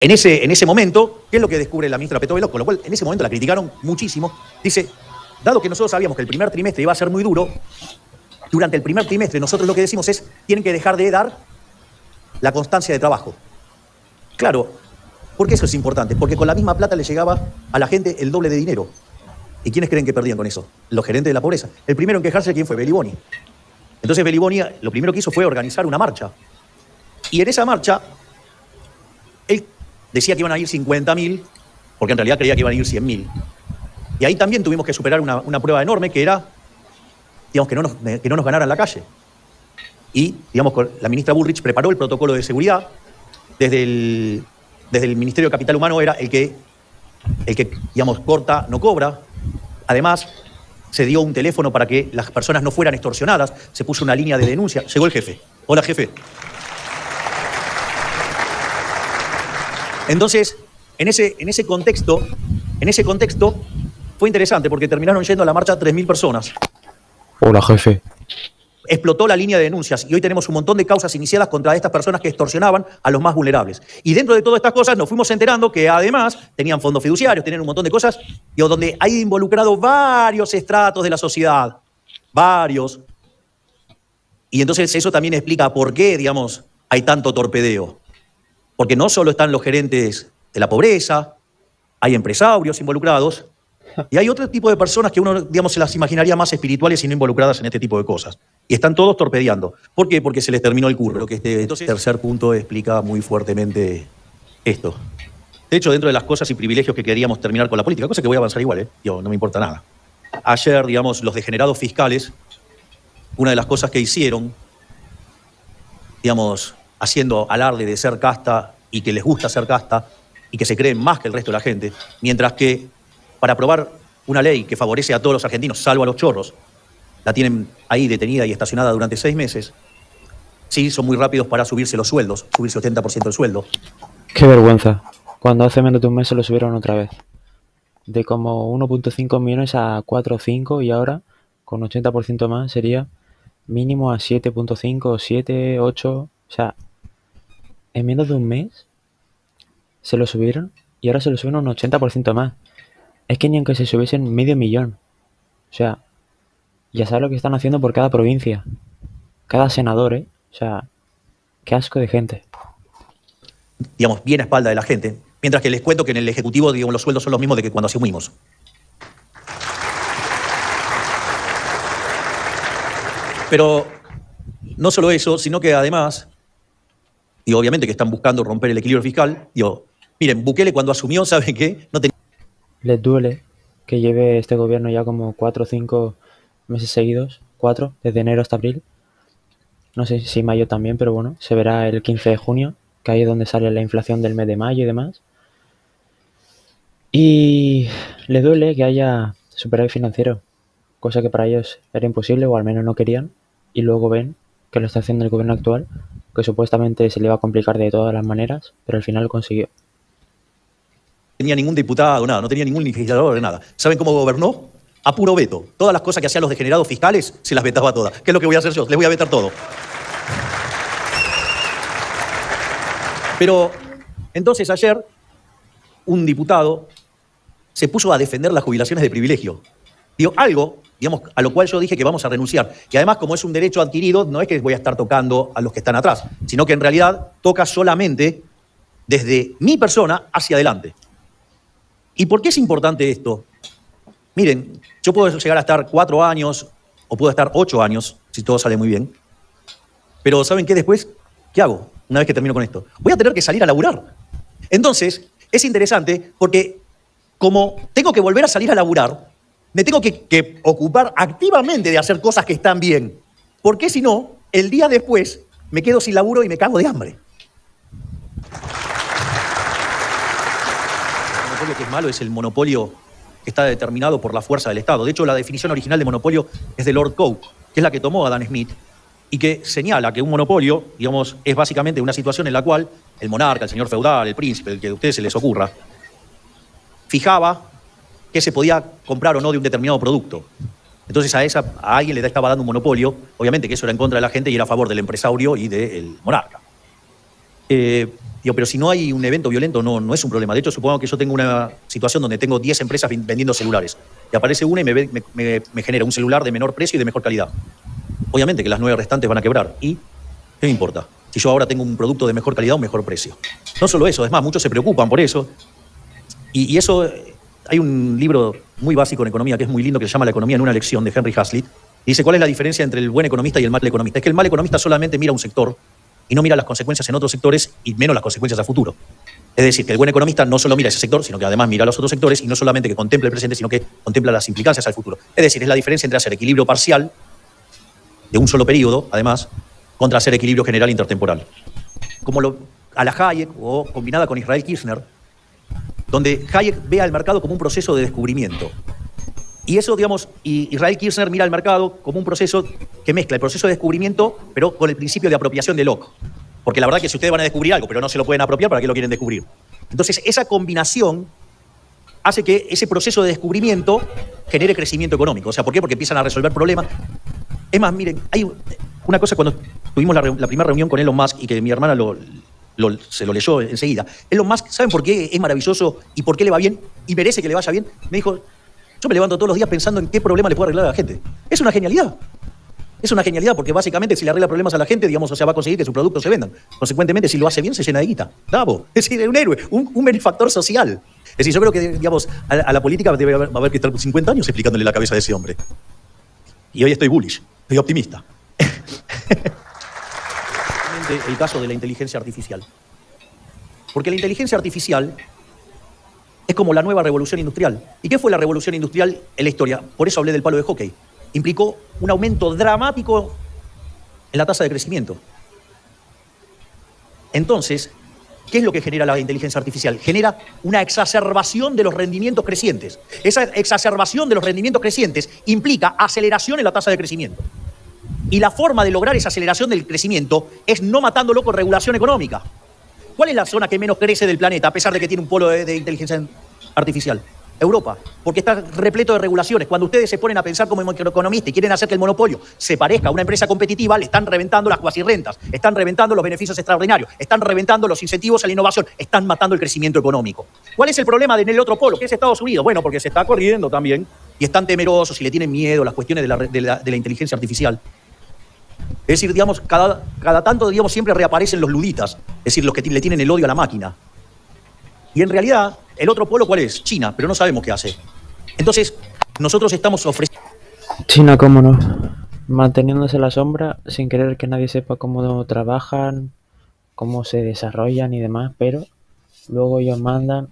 En ese momento, ¿qué es lo que descubre la ministra Petovelo? Con lo cual, en ese momento la criticaron muchísimo. Dice, dado que nosotros sabíamos que el primer trimestre iba a ser muy duro, durante el primer trimestre nosotros lo que decimos es, tienen que dejar de dar la constancia de trabajo. Claro, ¿por qué eso es importante? Porque con la misma plata le llegaba a la gente el doble de dinero. ¿Y quiénes creen que perdían con eso? Los gerentes de la pobreza. El primero en quejarse, ¿quién fue? Beliboni. Entonces Beliboni lo primero que hizo fue organizar una marcha. Y en esa marcha, él decía que iban a ir 50.000, porque en realidad creía que iban a ir 100.000. Y ahí también tuvimos que superar una prueba enorme que era, digamos, que no nos ganaran la calle. Y, digamos, la ministra Bullrich preparó el protocolo de seguridad. Desde el Ministerio de Capital Humano era el que, digamos, corta, no cobra. Además, se dio un teléfono para que las personas no fueran extorsionadas. Se puso una línea de denuncia. Llegó el jefe. Hola, jefe. Entonces, en ese contexto, fue interesante porque terminaron yendo a la marcha 3.000 personas. Hola, jefe. Explotó la línea de denuncias y hoy tenemos un montón de causas iniciadas contra estas personas que extorsionaban a los más vulnerables. Y dentro de todas estas cosas nos fuimos enterando que además tenían fondos fiduciarios, tenían un montón de cosas, donde hay involucrado varios estratos de la sociedad, varios. Y entonces eso también explica por qué, digamos, hay tanto torpedeo. Porque no solo están los gerentes de la pobreza, hay empresarios involucrados, y hay otro tipo de personas que uno, digamos, se las imaginaría más espirituales y no involucradas en este tipo de cosas. Y están todos torpedeando. ¿Por qué? Porque se les terminó el curro. Que entonces, tercer punto explica muy fuertemente esto. De hecho, dentro de las cosas y privilegios que queríamos terminar con la política, cosa que voy a avanzar igual, no me importa nada. Ayer, digamos, los degenerados fiscales, una de las cosas que hicieron, digamos, haciendo alarde de ser casta y que les gusta ser casta y que se creen más que el resto de la gente, mientras que para aprobar una ley que favorece a todos los argentinos, salvo a los chorros, la tienen ahí detenida y estacionada durante 6 meses, sí, son muy rápidos para subirse los sueldos, subirse 80% del sueldo. Qué vergüenza. Cuando hace menos de un mes se lo subieron otra vez. De como 1.5 millones a 4 o 5 y ahora, con 80% más, sería mínimo a 7.5 o 7, 8... O sea, en menos de un mes se lo subieron y ahora se lo suben un 80% más. Es que ni aunque se subiesen 500.000. O sea, ya sabes lo que están haciendo por cada provincia. Cada senador, ¿eh? O sea, qué asco de gente. Digamos, bien a espalda de la gente. Mientras que les cuento que en el Ejecutivo, digamos, los sueldos son los mismos de que cuando asumimos. Pero no solo eso, sino que además, y obviamente que están buscando romper el equilibrio fiscal, miren, Bukele cuando asumió, ¿saben qué? No tenía... Les duele que lleve este gobierno ya como 4 o 5 meses seguidos, 4, desde enero hasta abril. No sé si mayo también, pero bueno, se verá el 15 de junio, que ahí es donde sale la inflación del mes de mayo y demás. Y les duele que haya superávit financiero, cosa que para ellos era imposible o al menos no querían, y luego ven que lo está haciendo el gobierno actual, que supuestamente se le iba a complicar de todas las maneras, pero al final lo consiguió. No tenía ningún diputado, nada, no tenía ningún legislador, nada. ¿Saben cómo gobernó? A puro veto. Todas las cosas que hacían los degenerados fiscales, se las vetaba todas. ¿Qué es lo que voy a hacer yo? Les voy a vetar todo. Pero, entonces ayer, un diputado se puso a defender las jubilaciones de privilegio. Digo, algo, digamos, a lo cual yo dije que vamos a renunciar. Y además, como es un derecho adquirido, no es que voy a estar tocando a los que están atrás, sino que en realidad toca solamente desde mi persona hacia adelante. ¿Y por qué es importante esto? Miren, yo puedo llegar a estar 4 años o puedo estar 8 años, si todo sale muy bien. Pero ¿saben qué después? ¿Qué hago una vez que termino con esto? Voy a tener que salir a laburar. Entonces, es interesante porque como tengo que volver a salir a laburar, me tengo que ocupar activamente de hacer cosas que están bien. Porque si no, el día después me quedo sin laburo y me cago de hambre. El monopolio que es malo es el monopolio que está determinado por la fuerza del Estado. De hecho, la definición original de monopolio es de Lord Coke, que es la que tomó Adam Smith, y que señala que un monopolio, digamos, es básicamente una situación en la cual el monarca, el señor feudal, el príncipe, el que a ustedes se les ocurra, fijaba qué se podía comprar o no de un determinado producto. Entonces a alguien le estaba dando un monopolio, obviamente que eso era en contra de la gente y era a favor del empresario y del monarca. Pero si no hay un evento violento, no es un problema. De hecho, supongo que yo tengo una situación donde tengo 10 empresas vendiendo celulares. Y aparece una y me genera un celular de menor precio y de mejor calidad. Obviamente que las 9 restantes van a quebrar. ¿Y qué me importa? Si yo ahora tengo un producto de mejor calidad o mejor precio. No solo eso, es más, muchos se preocupan por eso. Y eso, hay un libro muy básico en economía que es muy lindo que se llama La economía en una lección, de Henry Hazlitt. Y dice, ¿cuál es la diferencia entre el buen economista y el mal economista? Es que el mal economista solamente mira un sector y no mira las consecuencias en otros sectores y menos las consecuencias a futuro. Es decir, que el buen economista no solo mira ese sector, sino que además mira los otros sectores y no solamente que contempla el presente, sino que contempla las implicancias al futuro. Es decir, es la diferencia entre hacer equilibrio parcial de un solo periodo, además, contra hacer equilibrio general intertemporal. Como a la Hayek, o combinada con Israel Kirchner, donde Hayek ve al mercado como un proceso de descubrimiento. Y eso, digamos, y Israel Kirchner mira al mercado como un proceso que mezcla el proceso de descubrimiento, pero con el principio de apropiación de Locke. Porque la verdad que si ustedes van a descubrir algo, pero no se lo pueden apropiar, ¿para qué lo quieren descubrir? Entonces, esa combinación hace que ese proceso de descubrimiento genere crecimiento económico. O sea, ¿por qué? Porque empiezan a resolver problemas. Es más, miren, hay una cosa cuando tuvimos la primera reunión con Elon Musk y que mi hermana se lo leyó enseguida. Elon Musk, ¿saben por qué es maravilloso y por qué le va bien y merece que le vaya bien? Me dijo, yo me levanto todos los días pensando en qué problema le puedo arreglar a la gente. Es una genialidad. Es una genialidad porque básicamente si le arregla problemas a la gente, digamos, o sea, va a conseguir que sus productos se vendan. Consecuentemente, si lo hace bien, se llena de guita. Bravo. Es decir, es un héroe, un benefactor social. Es decir, yo creo que, digamos, a la política va a haber que estar 50 años explicándole la cabeza de ese hombre. Y hoy estoy bullish, estoy optimista. El caso de la inteligencia artificial. Porque la inteligencia artificial es como la nueva revolución industrial. ¿Y qué fue la revolución industrial en la historia? Por eso hablé del palo de hockey. Implicó un aumento dramático en la tasa de crecimiento. Entonces, ¿qué es lo que genera la inteligencia artificial? Genera una exacerbación de los rendimientos crecientes. Esa exacerbación de los rendimientos crecientes implica aceleración en la tasa de crecimiento. Y la forma de lograr esa aceleración del crecimiento es no matándolo con regulación económica. ¿Cuál es la zona que menos crece del planeta, a pesar de que tiene un polo de inteligencia artificial? Europa, porque está repleto de regulaciones. Cuando ustedes se ponen a pensar como economistas y quieren hacer que el monopolio se parezca a una empresa competitiva, le están reventando las cuasirrentas, están reventando los beneficios extraordinarios, están reventando los incentivos a la innovación, están matando el crecimiento económico. ¿Cuál es el problema en el otro polo, que es Estados Unidos? Bueno, porque se está corriendo también y están temerosos y le tienen miedo a las cuestiones de la inteligencia artificial. Es decir, digamos, cada tanto, digamos, siempre reaparecen los luditas, es decir, los que le tienen el odio a la máquina. Y en realidad, el otro polo, ¿cuál es? China, pero no sabemos qué hace. Entonces, nosotros estamos ofreciendo... China, cómo no. Manteniéndose en la sombra, sin querer que nadie sepa cómo trabajan, cómo se desarrollan y demás, pero luego ellos mandan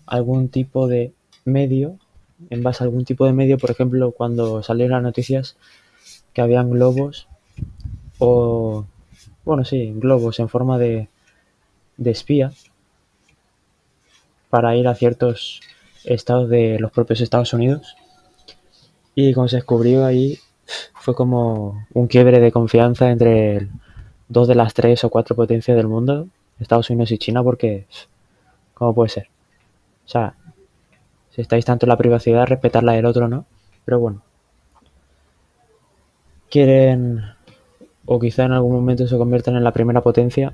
algún tipo de medio, en base a algún tipo de medio, por ejemplo, cuando salieron las noticias que habían globos, o, bueno, sí, globos en forma de espía, para ir a ciertos estados de los propios Estados Unidos. Y como se descubrió ahí, fue como un quiebre de confianza entre dos de las 3 o 4 potencias del mundo, Estados Unidos y China, porque ¿cómo puede ser? O sea, si estáis tanto en la privacidad, respetar la del otro, ¿no? Pero bueno, quieren, o quizá en algún momento se conviertan en la primera potencia,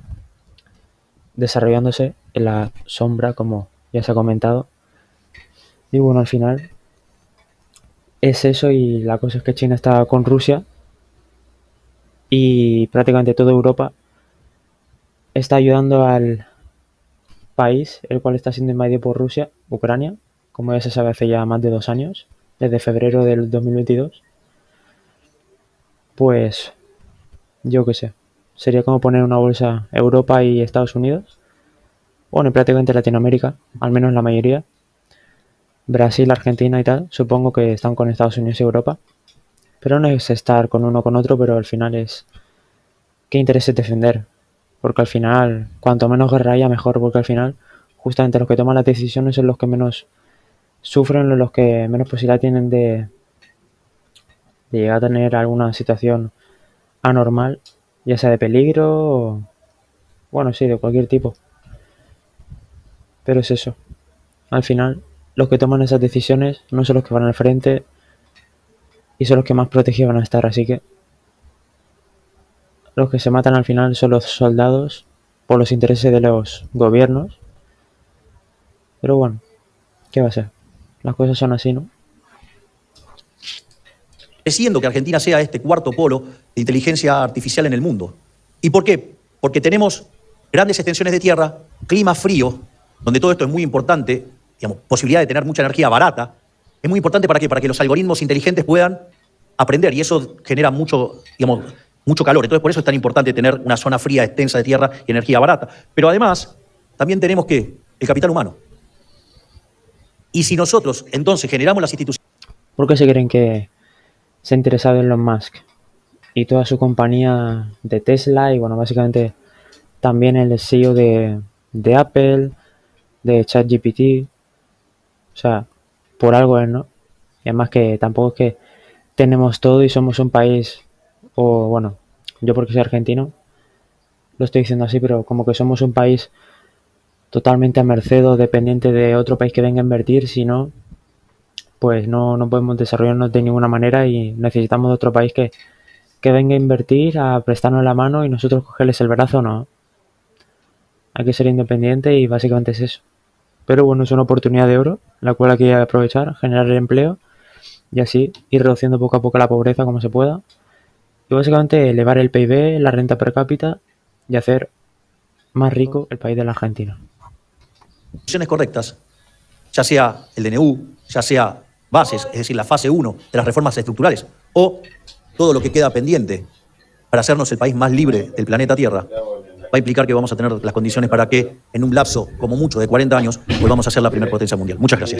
desarrollándose en la sombra, como ya se ha comentado. Y bueno, al final es eso, y la cosa es que China está con Rusia y prácticamente toda Europa está ayudando al país, el cual está siendo invadido por Rusia, Ucrania, como ya se sabe hace ya más de 2 años, desde febrero del 2022. Pues yo qué sé, sería como poner una bolsa Europa y Estados Unidos, bueno, y prácticamente Latinoamérica, al menos la mayoría. Brasil, Argentina y tal, supongo que están con Estados Unidos y Europa. Pero no es estar con uno o con otro, pero al final es qué interés es defender. Porque al final, cuanto menos guerra haya, mejor, porque al final, justamente los que toman las decisiones son los que menos sufren, los que menos posibilidad tienen de llegar a tener alguna situación anormal, ya sea de peligro o, bueno, sí, de cualquier tipo. Pero es eso. Al final, los que toman esas decisiones no son los que van al frente y son los que más protegidos van a estar, así que los que se matan al final son los soldados, por los intereses de los gobiernos. Pero bueno, ¿qué va a ser? Las cosas son así, ¿no? Siendo que Argentina sea este cuarto polo de inteligencia artificial en el mundo. ¿Y por qué? Porque tenemos grandes extensiones de tierra, clima frío, donde todo esto es muy importante, digamos, posibilidad de tener mucha energía barata. Es muy importante ¿para qué? Para que los algoritmos inteligentes puedan aprender y eso genera mucho, digamos, mucho calor. Entonces, por eso es tan importante tener una zona fría, extensa de tierra y energía barata. Pero además, también tenemos que el capital humano. Y si nosotros, entonces, generamos las instituciones... ¿Por qué se creen que se ha interesado en Elon Musk y toda su compañía de Tesla y, bueno, básicamente también el CEO de Apple, de ChatGPT? O sea, por algo es, ¿no? Y además que tampoco es que tenemos todo y somos un país, o bueno, yo porque soy argentino, lo estoy diciendo así, pero como que somos un país totalmente a merced o dependiente de otro país que venga a invertir, si no, pues no podemos desarrollarnos de ninguna manera y necesitamos de otro país que venga a invertir, a prestarnos la mano y nosotros cogerles el brazo, no. Hay que ser independiente y básicamente es eso. Pero bueno, es una oportunidad de oro, la cual hay que aprovechar, generar el empleo y así ir reduciendo poco a poco la pobreza como se pueda. Y básicamente elevar el PIB, la renta per cápita y hacer más rico el país de la Argentina. correctas, ya sea el DNU, ya sea bases, es decir, la fase 1 de las reformas estructurales, o todo lo que queda pendiente para hacernos el país más libre del planeta Tierra, va a implicar que vamos a tener las condiciones para que en un lapso, como mucho, de 40 años, volvamos a ser la primera potencia mundial. Muchas gracias.